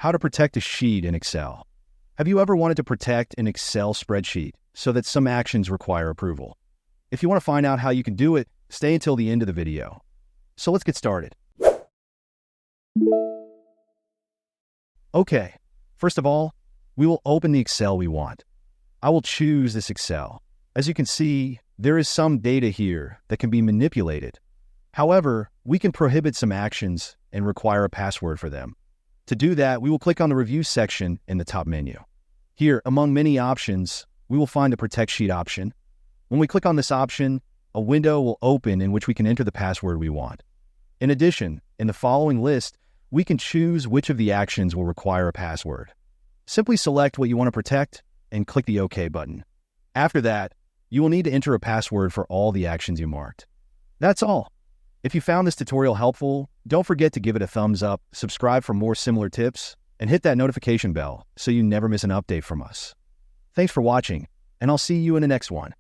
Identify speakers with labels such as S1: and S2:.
S1: How to protect a sheet in Excel. Have you ever wanted to protect an Excel spreadsheet so that some actions require approval? If you want to find out how you can do it, stay until the end of the video. So let's get started. Okay, first of all, we will open the Excel we want. I will choose this Excel. As you can see, there is some data here that can be manipulated. However, we can prohibit some actions and require a password for them. To do that, we will click on the Review section in the top menu. Here, among many options, we will find the Protect Sheet option. When we click on this option, a window will open in which we can enter the password we want. In addition, in the following list, we can choose which of the actions will require a password. Simply select what you want to protect and click the OK button. After that, you will need to enter a password for all the actions you marked. That's all. If you found this tutorial helpful, don't forget to give it a thumbs up, subscribe for more similar tips, and hit that notification bell so you never miss an update from us. Thanks for watching, and I'll see you in the next one.